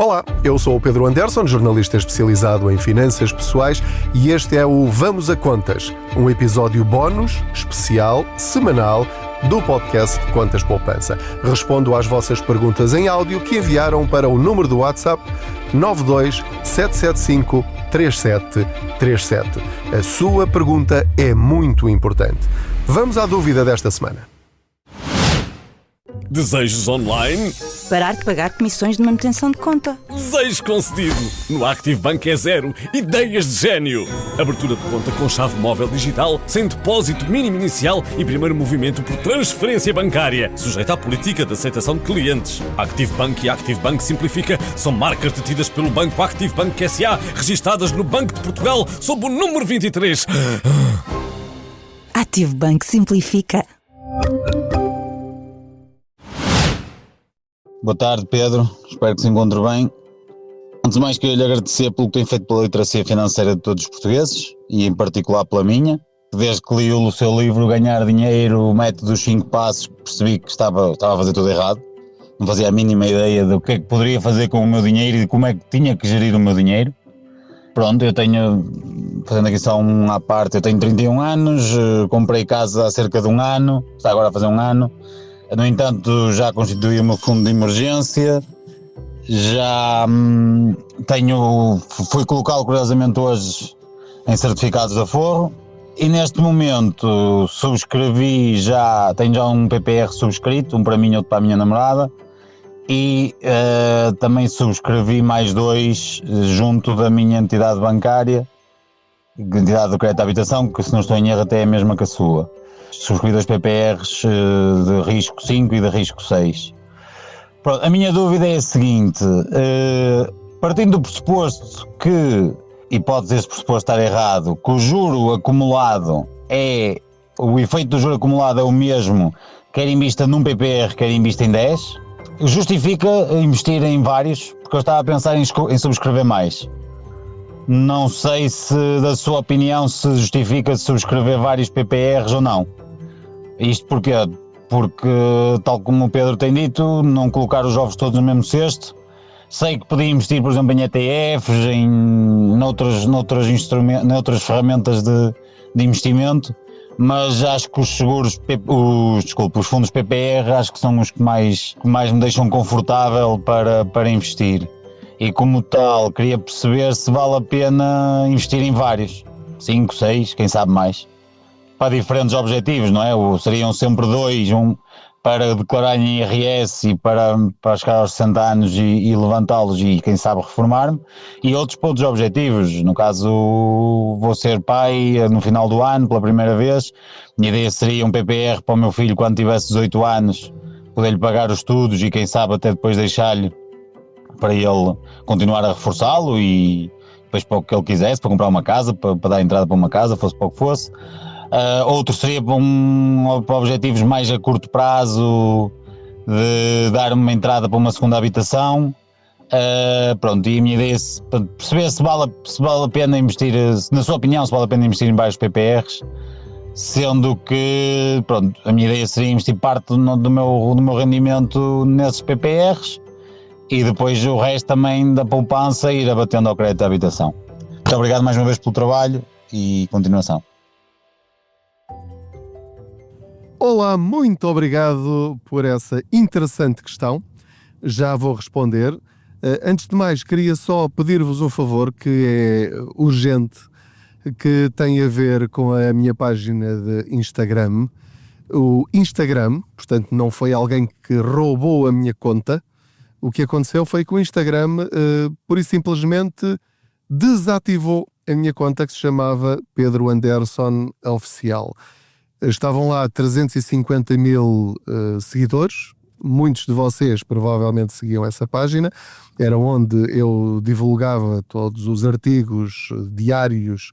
Olá, eu sou o Pedro Anderson, jornalista especializado em finanças pessoais, e este é o Vamos a Contas, um episódio bónus, especial, semanal, do podcast Contas Poupança. Respondo às vossas perguntas em áudio que enviaram para o número do WhatsApp 92 775 3737. A sua pergunta é muito importante. Vamos à dúvida desta semana. Desejos online? Parar de pagar comissões de manutenção de conta. Desejo concedido! No Active Bank é zero. Ideias de gênio! Abertura de conta com chave móvel digital, sem depósito mínimo inicial e primeiro movimento por transferência bancária. Sujeita à política de aceitação de clientes. Active Bank e Active Bank Simplifica são marcas detidas pelo Banco Active Bank S.A., registadas no Banco de Portugal sob o número 23. Active Bank Simplifica. Boa tarde, Pedro. Espero que se encontre bem. Antes de mais, queria lhe agradecer pelo que tem feito pela literacia financeira de todos os portugueses e em particular pela minha. Desde que li o seu livro Ganhar Dinheiro, o método dos 5 passos, percebi que estava a fazer tudo errado. Não fazia a mínima ideia do que é que poderia fazer com o meu dinheiro e de como é que tinha que gerir o meu dinheiro. Pronto, eu tenho, fazendo aqui só um à parte, eu tenho 31 anos, comprei casa há cerca de um ano, está agora a fazer um ano. No entanto, já constituí o meu fundo de emergência, já fui colocá-lo curiosamente hoje em certificados de aforro e neste momento tenho já um PPR subscrito, um para mim e outro para a minha namorada, e também subscrevi mais 2 junto da minha entidade bancária, entidade do crédito à habitação, que se não estou em erro até é a mesma que a sua. Subscrevi 2 PPRs de risco 5 e de risco 6. Pronto, a minha dúvida é a seguinte, partindo do pressuposto que, e pode esse pressuposto estar errado, que o juro acumulado o efeito do juro acumulado é o mesmo, quer invista num PPR, quer invista em 10, justifica investir em vários, porque eu estava a pensar em subscrever mais. Não sei se, da sua opinião, se justifica subscrever vários PPRs ou não. Isto porquê? Porque, tal como o Pedro tem dito, não colocar os ovos todos no mesmo cesto. Sei que podia investir, por exemplo, em ETFs, noutras ferramentas de investimento, mas acho que os fundos PPR acho que são os que mais me deixam confortável para investir. E como tal, queria perceber se vale a pena investir em vários, 5, 6, quem sabe mais, para diferentes objetivos, não é? Seriam sempre 2, um para declarar em IRS e para chegar aos 60 anos e levantá-los e quem sabe reformar-me, e outros para outros objetivos. No caso, vou ser pai no final do ano, pela primeira vez, minha ideia seria um PPR para o meu filho quando tivesse 18 anos, poder-lhe pagar os estudos e quem sabe até depois deixar-lhe para ele continuar a reforçá-lo e depois para o que ele quisesse, para comprar uma casa, para dar entrada para uma casa, fosse para o que fosse. Outro seria para objetivos mais a curto prazo, de dar uma entrada para uma segunda habitação. Pronto, e a minha ideia é para perceber se vale a pena investir, na sua opinião, se vale a pena investir em vários PPRs, sendo que, pronto, a minha ideia seria investir parte do meu rendimento nesses PPRs, e depois o resto também da poupança ir abatendo ao crédito à habitação. Muito obrigado mais uma vez pelo trabalho e continuação. Olá, muito obrigado por essa interessante questão. Já vou responder. Antes de mais, queria só pedir-vos um favor que é urgente, que tem a ver com a minha página de Instagram. O Instagram, portanto, não foi alguém que roubou a minha conta. O que aconteceu foi que o Instagram, pura e simplesmente, desativou a minha conta que se chamava Pedro Anderson Oficial. Estavam lá 350 mil seguidores, muitos de vocês provavelmente seguiam essa página, era onde eu divulgava todos os artigos diários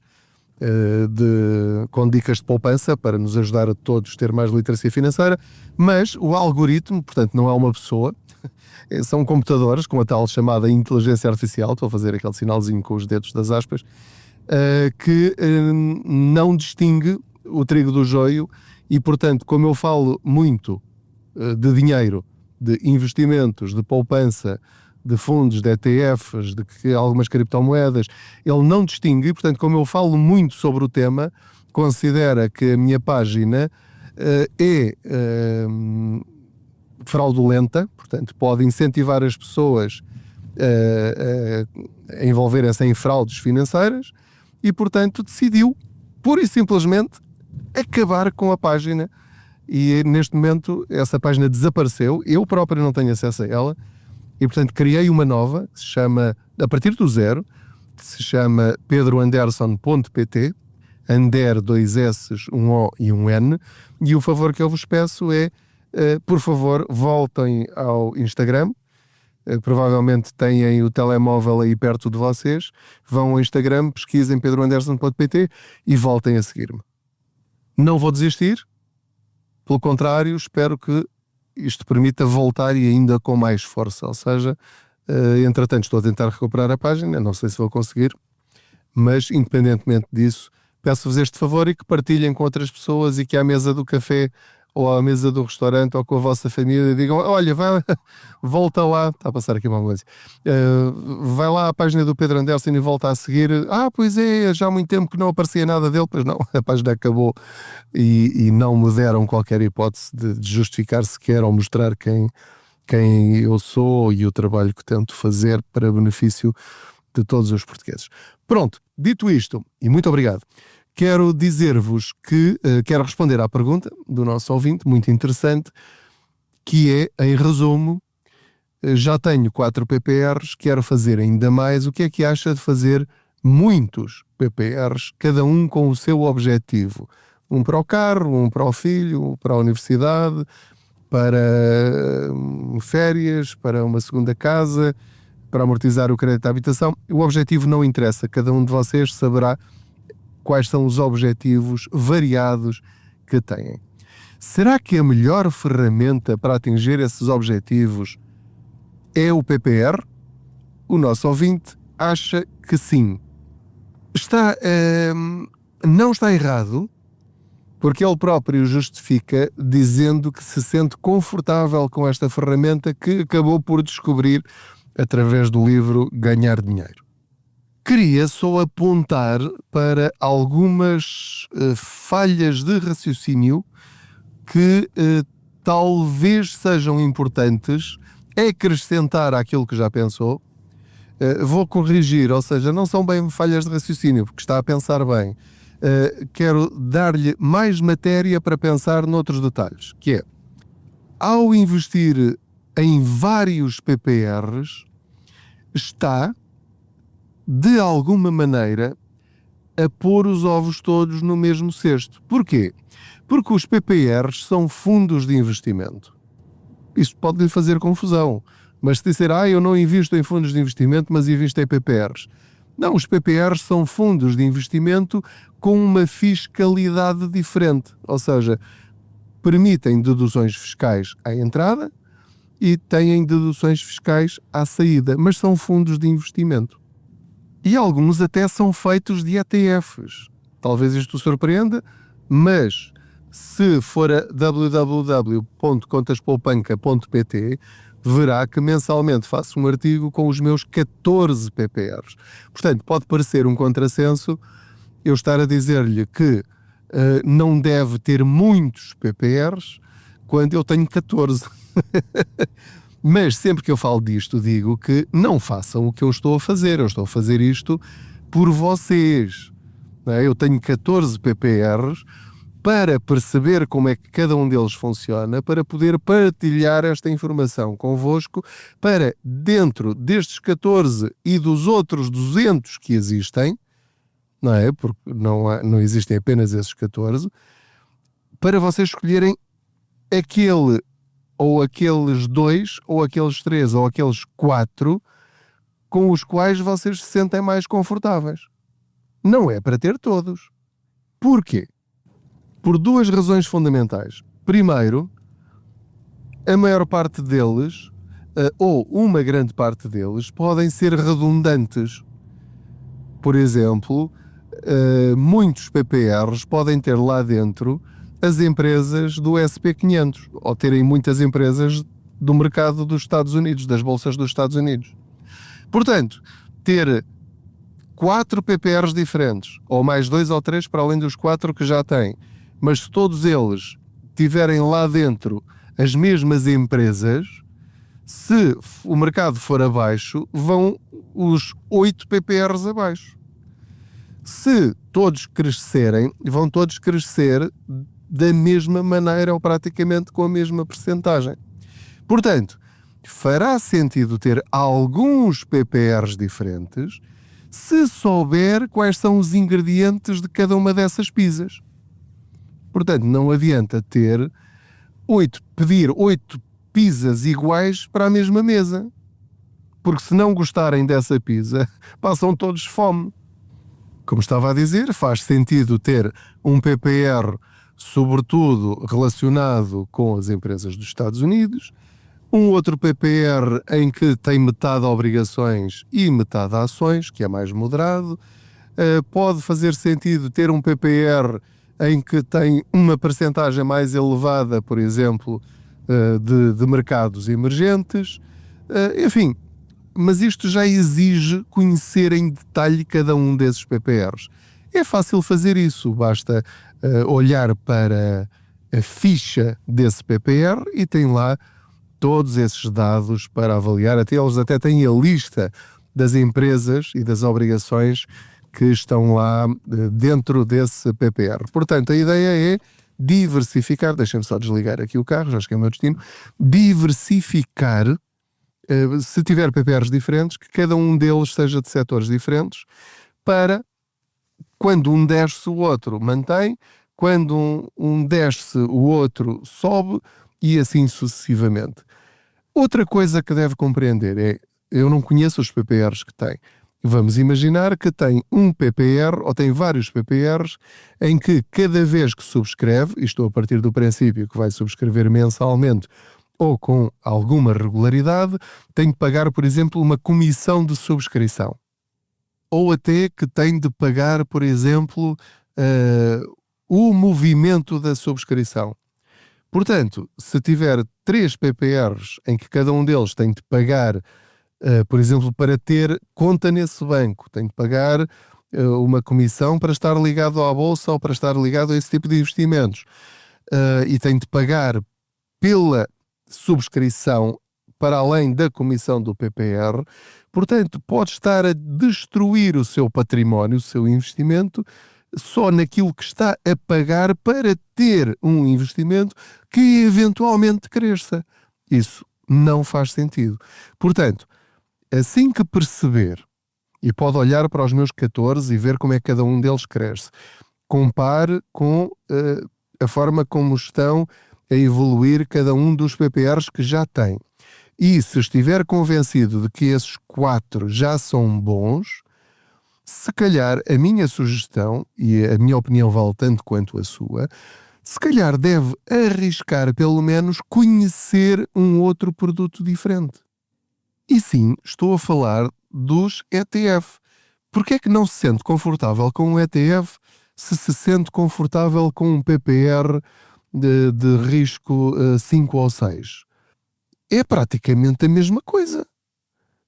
com dicas de poupança para nos ajudar a todos a ter mais literacia financeira, mas o algoritmo, portanto não é uma pessoa, são computadores com a tal chamada inteligência artificial, estou a fazer aquele sinalzinho com os dedos das aspas, que não distingue o trigo do joio e, portanto, como eu falo muito de dinheiro, de investimentos, de poupança, de fundos, de ETFs, de que algumas criptomoedas, ele não distingue, portanto, como eu falo muito sobre o tema, considera que a minha página é fraudulenta, portanto, pode incentivar as pessoas a envolverem-se em fraudes financeiras e, portanto, decidiu, pura e simplesmente, acabar com a página. E neste momento essa página desapareceu, eu próprio não tenho acesso a ela e, portanto, criei uma nova que se chama, a partir do zero, que se chama pedroanderson.pt, Ander, 2 S, 1 O e 1 N, e o favor que eu vos peço é, por favor, voltem ao Instagram. Provavelmente têm o telemóvel aí perto de vocês, vão ao Instagram, pesquisem pedroanderson.pt e voltem a seguir-me. Não vou desistir, pelo contrário, espero que isto permita voltar e ainda com mais força, ou seja, entretanto estou a tentar recuperar a página, não sei se vou conseguir, mas independentemente disso, peço-vos este favor e que partilhem com outras pessoas e que à mesa do café ou à mesa do restaurante ou com a vossa família digam, olha, volta lá, está a passar aqui uma ambulância, vai lá à página do Pedro Anderson e volta a seguir. Pois é, já há muito tempo que não aparecia nada dele. Pois não, a página acabou e não me deram qualquer hipótese de justificar sequer ou mostrar quem eu sou e o trabalho que tento fazer para benefício de todos os portugueses. Pronto, dito isto, e muito obrigado, quero dizer-vos que quero responder à pergunta do nosso ouvinte, muito interessante, que é, em resumo, já tenho 4 PPRs, quero fazer ainda mais. O que é que acha de fazer muitos PPRs, cada um com o seu objetivo? Um para o carro, um para o filho, para a universidade, para férias, para uma segunda casa, para amortizar o crédito à habitação. O objetivo não interessa, cada um de vocês saberá quais são os objetivos variados que têm. Será que a melhor ferramenta para atingir esses objetivos é o PPR? O nosso ouvinte acha que sim. Não está errado, porque ele próprio justifica dizendo que se sente confortável com esta ferramenta que acabou por descobrir através do livro Ganhar Dinheiro. Queria só apontar para algumas falhas de raciocínio que talvez sejam importantes acrescentar àquilo que já pensou. Vou corrigir, ou seja, não são bem falhas de raciocínio, porque está a pensar bem. Quero dar-lhe mais matéria para pensar noutros detalhes, que é, ao investir em vários PPRs, está, de alguma maneira, a pôr os ovos todos no mesmo cesto. Porquê? Porque os PPRs são fundos de investimento. Isso pode lhe fazer confusão. Mas se disser, eu não invisto em fundos de investimento, mas invisto em PPRs. Não, os PPRs são fundos de investimento com uma fiscalidade diferente. Ou seja, permitem deduções fiscais à entrada e têm deduções fiscais à saída, mas são fundos de investimento. E alguns até são feitos de ETFs. Talvez isto o surpreenda, mas se for a www.contaspoupanca.pt, verá que mensalmente faço um artigo com os meus 14 PPRs. Portanto, pode parecer um contrassenso eu estar a dizer-lhe que não deve ter muitos PPRs quando eu tenho 14. Mas sempre que eu falo disto, digo que não façam o que eu estou a fazer. Eu estou a fazer isto por vocês. Não é? Eu tenho 14 PPRs para perceber como é que cada um deles funciona, para poder partilhar esta informação convosco, para dentro destes 14 e dos outros 200 que existem, não é? Porque não existem apenas esses 14, para vocês escolherem aquele ou aqueles 2, ou aqueles 3, ou aqueles 4 com os quais vocês se sentem mais confortáveis. Não é para ter todos. Porquê? Por 2 razões fundamentais. Primeiro, a maior parte deles, ou uma grande parte deles, podem ser redundantes. Por exemplo, muitos PPRs podem ter lá dentro as empresas do SP500, ou terem muitas empresas do mercado dos Estados Unidos, das bolsas dos Estados Unidos. Portanto, ter 4 PPRs diferentes, ou mais 2 ou 3 para além dos 4 que já têm, mas se todos eles tiverem lá dentro as mesmas empresas, se o mercado for abaixo, vão os 8 PPRs abaixo. Se todos crescerem, vão todos crescer da mesma maneira ou praticamente com a mesma percentagem. Portanto, fará sentido ter alguns PPRs diferentes se souber quais são os ingredientes de cada uma dessas pizzas. Portanto, não adianta pedir 8 pizzas iguais para a mesma mesa. Porque se não gostarem dessa pizza, passam todos fome. Como estava a dizer, faz sentido ter um PPR, sobretudo relacionado com as empresas dos Estados Unidos, um outro PPR em que tem metade obrigações e metade ações, que é mais moderado. Pode fazer sentido ter um PPR em que tem uma percentagem mais elevada, por exemplo, de mercados emergentes. Enfim, mas isto já exige conhecer em detalhe cada um desses PPRs. É fácil fazer isso, basta olhar para a ficha desse PPR e tem lá todos esses dados para avaliar. Eles até têm a lista das empresas e das obrigações que estão lá dentro desse PPR. Portanto, a ideia é diversificar, deixem-me só desligar aqui o carro, já cheguei ao meu destino, diversificar, se tiver PPRs diferentes, que cada um deles seja de setores diferentes, para quando um desce o outro mantém, quando um desce o outro sobe e assim sucessivamente. Outra coisa que deve compreender é, eu não conheço os PPRs que tem. Vamos imaginar que tem um PPR ou tem vários PPRs em que cada vez que subscreve, e estou a partir do princípio que vai subscrever mensalmente ou com alguma regularidade, tem de pagar, por exemplo, uma comissão de subscrição. Ou até que tem de pagar, por exemplo, o movimento da subscrição. Portanto, se tiver 3 PPRs em que cada um deles tem de pagar, por exemplo, para ter conta nesse banco, tem de pagar uma comissão para estar ligado à bolsa ou para estar ligado a esse tipo de investimentos, e tem de pagar pela subscrição para além da comissão do PPR, portanto, pode estar a destruir o seu património, o seu investimento, só naquilo que está a pagar para ter um investimento que eventualmente cresça. Isso não faz sentido. Portanto, assim que perceber, e pode olhar para os meus 14 e ver como é que cada um deles cresce, compare com a forma como estão a evoluir cada um dos PPRs que já tem. E se estiver convencido de que esses 4 já são bons, se calhar a minha sugestão, e a minha opinião vale tanto quanto a sua, se calhar deve arriscar pelo menos conhecer um outro produto diferente. E sim, estou a falar dos ETF. Porquê é que não se sente confortável com um ETF se sente confortável com um PPR de risco 5 ou 6? É praticamente a mesma coisa.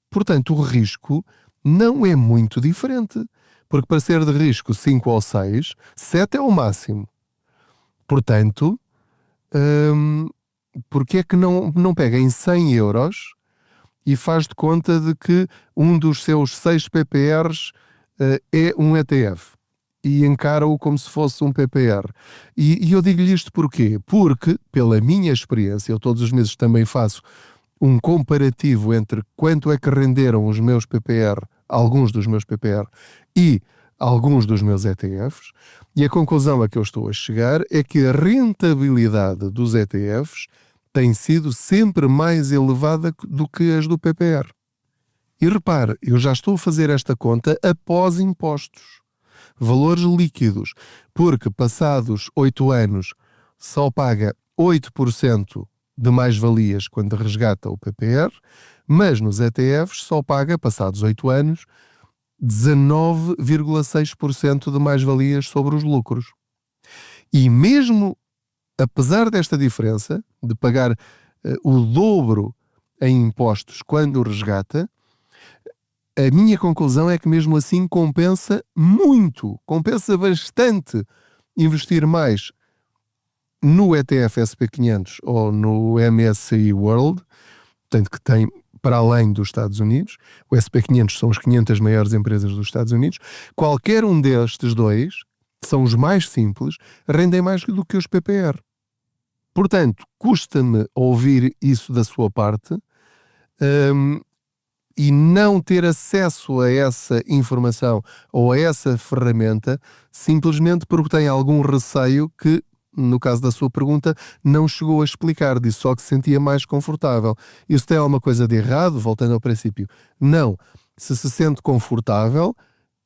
Portanto, o risco não é muito diferente. Porque para ser de risco 5 ou 6, 7 é o máximo. Portanto, porque é que não pega em 100 euros e faz de conta de que um dos seus 6 PPRs é um ETF e encara-o como se fosse um PPR. E eu digo-lhe isto porquê? Porque, pela minha experiência, eu todos os meses também faço um comparativo entre quanto é que renderam os meus PPR, alguns dos meus PPR, e alguns dos meus ETFs, e a conclusão a que eu estou a chegar é que a rentabilidade dos ETFs tem sido sempre mais elevada do que as do PPR. E repare, eu já estou a fazer esta conta após impostos. Valores líquidos, porque passados 8 anos só paga 8% de mais-valias quando resgata o PPR, mas nos ETFs só paga, passados 8 anos, 19,6% de mais-valias sobre os lucros. E mesmo apesar desta diferença, de pagar o dobro em impostos quando resgata, a minha conclusão é que mesmo assim compensa muito, compensa bastante investir mais no ETF SP500 ou no MSCI World, portanto que tem para além dos Estados Unidos. O SP500 são as 500 maiores empresas dos Estados Unidos. Qualquer um destes dois, que são os mais simples, rendem mais do que os PPR. Portanto, custa-me ouvir isso da sua parte, e não ter acesso a essa informação ou a essa ferramenta simplesmente porque tem algum receio que, no caso da sua pergunta, não chegou a explicar, disse só que se sentia mais confortável. Isso tem alguma coisa de errado? Voltando ao princípio. Não. Se sente confortável,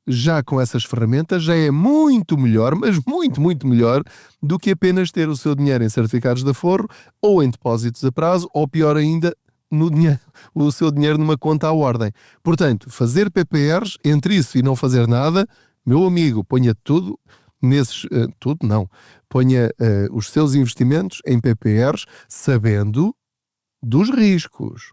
já com essas ferramentas, já é muito melhor, mas muito, muito melhor do que apenas ter o seu dinheiro em certificados de aforro ou em depósitos a prazo, ou pior ainda, o seu dinheiro numa conta à ordem. Portanto, fazer PPRs, entre isso e não fazer nada, meu amigo, ponha tudo nesses... tudo não. Ponha os seus investimentos em PPRs sabendo dos riscos.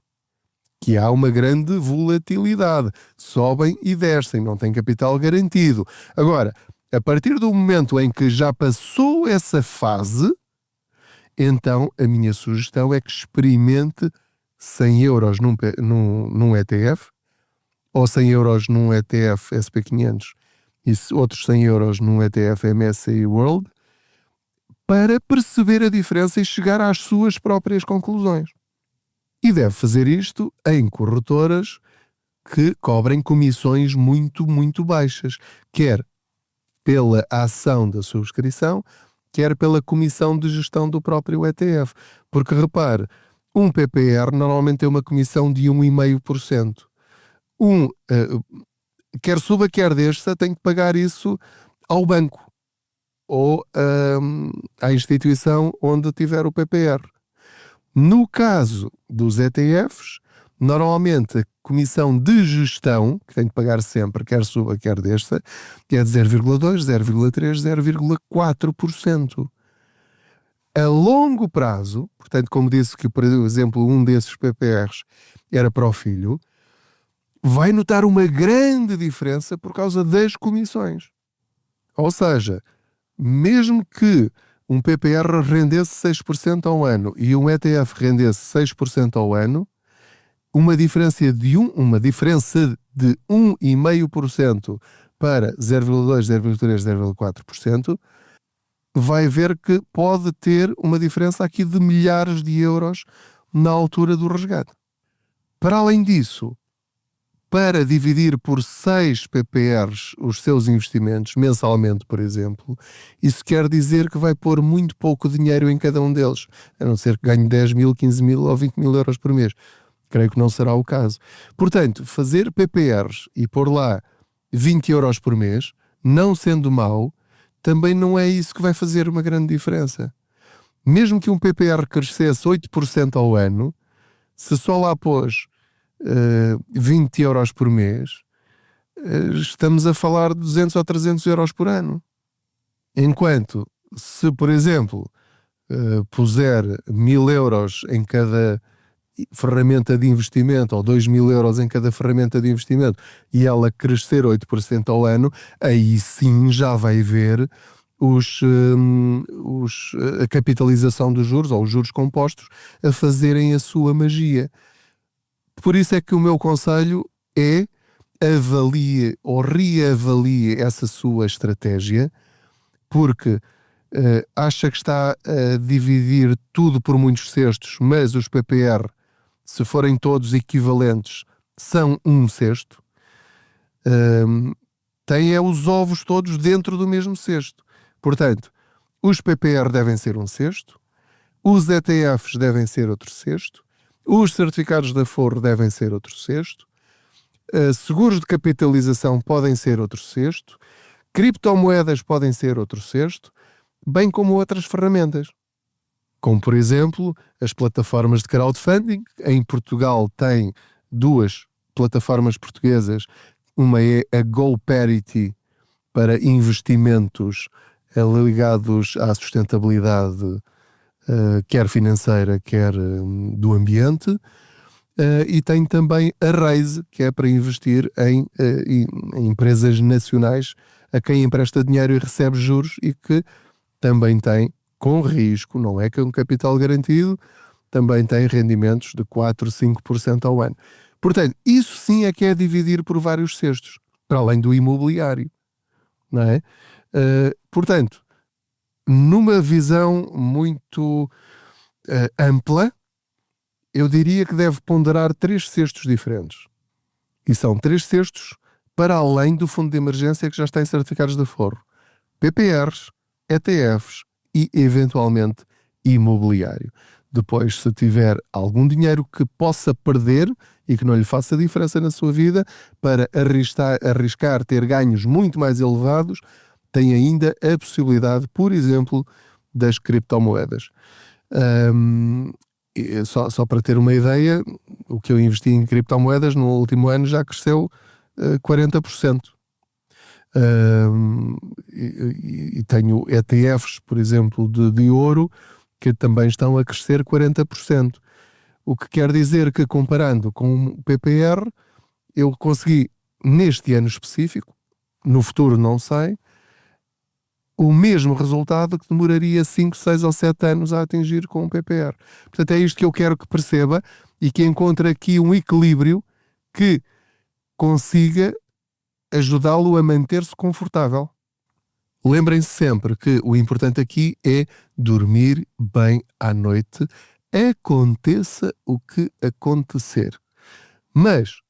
Que há uma grande volatilidade. Sobem e descem, não tem capital garantido. Agora, a partir do momento em que já passou essa fase, então a minha sugestão é que experimente 100 euros num ETF, ou 100 euros num ETF SP500 e outros 100 euros num ETF MSCI World, para perceber a diferença e chegar às suas próprias conclusões. E deve fazer isto em corretoras que cobrem comissões muito, muito baixas, quer pela ação da subscrição, quer pela comissão de gestão do próprio ETF. Porque, repare, um PPR normalmente tem uma comissão de 1,5%. Quer suba, quer desça, tem que pagar isso ao banco ou à instituição onde tiver o PPR. No caso dos ETFs, normalmente a comissão de gestão, que tem que pagar sempre, quer suba, quer desça, é de 0,2%, 0,3%, 0,4%. A longo prazo, portanto, como disse que, por exemplo, um desses PPRs era para o filho, vai notar uma grande diferença por causa das comissões. Ou seja, mesmo que um PPR rendesse 6% ao ano e um ETF rendesse 6% ao ano, uma diferença de 1,5% para 0,2%, 0,3%, 0,4%, vai ver que pode ter uma diferença aqui de milhares de euros na altura do resgate. Para além disso, para dividir por 6 PPRs os seus investimentos mensalmente, por exemplo, isso quer dizer que vai pôr muito pouco dinheiro em cada um deles, a não ser que ganhe 10 mil, 15 mil ou 20 mil euros por mês. Creio que não será o caso. Portanto, fazer PPRs e pôr lá 20 euros por mês, não sendo mau, também não é isso que vai fazer uma grande diferença. Mesmo que um PPR crescesse 8% ao ano, se só lá pôs 20 euros por mês, estamos a falar de 200 ou 300 euros por ano. Enquanto, se, por exemplo, puser 1.000 euros em cada ferramenta de investimento, ou 2.000 euros em cada ferramenta de investimento, e ela crescer 8% ao ano, aí sim já vai ver a capitalização dos juros, ou os juros compostos, a fazerem a sua magia. Por isso é que o meu conselho é: avalie ou reavalie essa sua estratégia, porque acha que está a dividir tudo por muitos cestos, mas os PPR, se forem todos equivalentes, são um cesto. Tem os ovos todos dentro do mesmo cesto. Portanto, os PPR devem ser um cesto, os ETFs devem ser outro cesto, os certificados de aforro devem ser outro cesto, seguros de capitalização podem ser outro cesto, criptomoedas podem ser outro cesto, bem como outras ferramentas. Como, por exemplo, as plataformas de crowdfunding. Em Portugal tem 2 plataformas portuguesas. Uma é a GoParity, para investimentos ligados à sustentabilidade quer financeira, quer do ambiente. E tem também a Raise, que é para investir em empresas nacionais a quem empresta dinheiro e recebe juros e que também tem, com risco, não é que é um capital garantido, também tem rendimentos de 4, 5% ao ano. Portanto, isso sim é que é dividir por vários cestos, para além do imobiliário, não é? Portanto, numa visão muito ampla, eu diria que deve ponderar 3 cestos diferentes. E são 3 cestos para além do fundo de emergência que já está em certificados de aforro. PPRs, ETFs e, eventualmente, imobiliário. Depois, se tiver algum dinheiro que possa perder e que não lhe faça diferença na sua vida, para arriscar ter ganhos muito mais elevados, tem ainda a possibilidade, por exemplo, das criptomoedas. Só para ter uma ideia, o que eu investi em criptomoedas no último ano já cresceu 40%. E tenho ETFs, por exemplo, de ouro, que também estão a crescer 40%. O que quer dizer que, comparando com o PPR, eu consegui, neste ano específico, no futuro não sei, o mesmo resultado que demoraria 5, 6 ou 7 anos a atingir com o PPR. Portanto, é isto que eu quero que perceba e que encontre aqui um equilíbrio que consiga ajudá-lo a manter-se confortável. Lembrem-se sempre que o importante aqui é dormir bem à noite, aconteça o que acontecer. Mas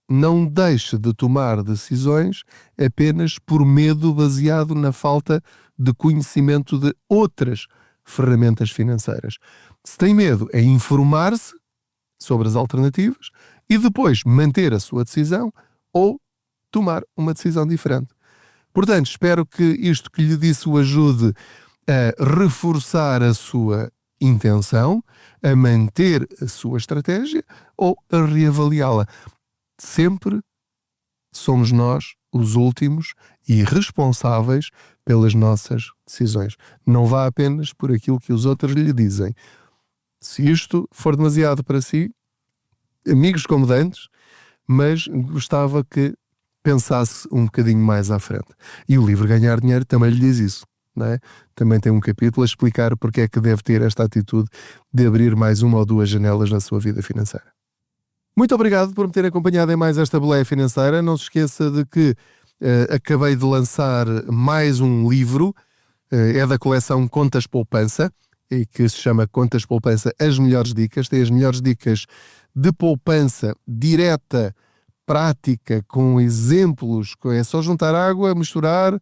não deixe de tomar decisões apenas por medo baseado na falta de conhecimento de outras ferramentas financeiras. Se tem medo, é informar-se sobre as alternativas e depois manter a sua decisão ou tomar uma decisão diferente. Portanto, espero que isto que lhe disse o ajude a reforçar a sua intenção, a manter a sua estratégia ou a reavaliá-la. Sempre somos nós os últimos e responsáveis pelas nossas decisões. Não vá apenas por aquilo que os outros lhe dizem. Se isto for demasiado para si, amigos como dantes, mas gostava que pensasse um bocadinho mais à frente. E o livro Ganhar Dinheiro também lhe diz isso, não é? Também tem um capítulo a explicar porque é que deve ter esta atitude de abrir mais 1 ou 2 janelas na sua vida financeira. Muito obrigado por me ter acompanhado em mais esta boleia financeira. Não se esqueça de que acabei de lançar mais um livro, é da coleção Contas Poupança, e que se chama Contas Poupança, as melhores dicas. Tem as melhores dicas de poupança direta, prática, com exemplos. É só juntar água, misturar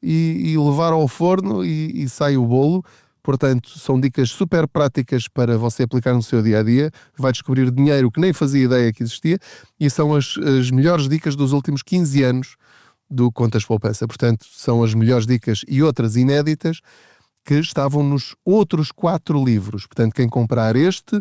e levar ao forno e sai o bolo. Portanto, são dicas super práticas para você aplicar no seu dia-a-dia. Vai descobrir dinheiro que nem fazia ideia que existia e são as melhores dicas dos últimos 15 anos do Contas Poupança. Portanto, são as melhores dicas e outras inéditas que estavam nos outros 4 livros. Portanto, quem comprar este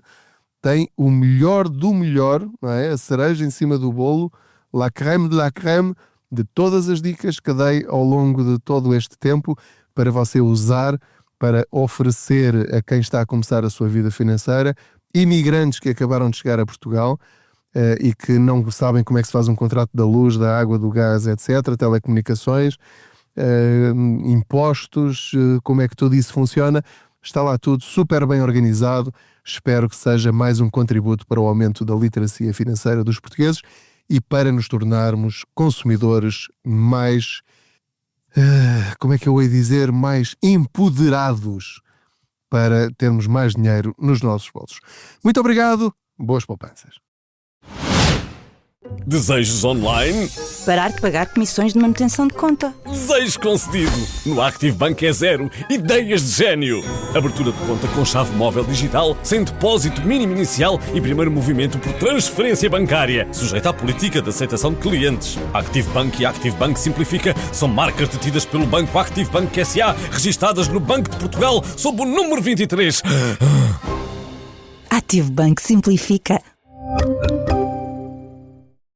tem o melhor do melhor, não é? A cereja em cima do bolo, la crème de la crème, de todas as dicas que dei ao longo de todo este tempo para você usar, para oferecer a quem está a começar a sua vida financeira, imigrantes que acabaram de chegar a Portugal e que não sabem como é que se faz um contrato da luz, da água, do gás, etc., telecomunicações, impostos, como é que tudo isso funciona. Está lá tudo super bem organizado. Espero que seja mais um contributo para o aumento da literacia financeira dos portugueses e para nos tornarmos consumidores mais, como é que eu ia dizer, mais empoderados para termos mais dinheiro nos nossos bolsos. Muito obrigado, boas poupanças. Desejos online? Parar de pagar comissões de manutenção de conta. Desejo concedido! No Active Bank é zero. Ideias de gênio! Abertura de conta com chave móvel digital, sem depósito mínimo inicial e primeiro movimento por transferência bancária, sujeita à política de aceitação de clientes. Active Bank e Active Bank Simplifica são marcas detidas pelo Banco Active Bank S.A., registadas no Banco de Portugal sob o número 23. Active Bank Simplifica.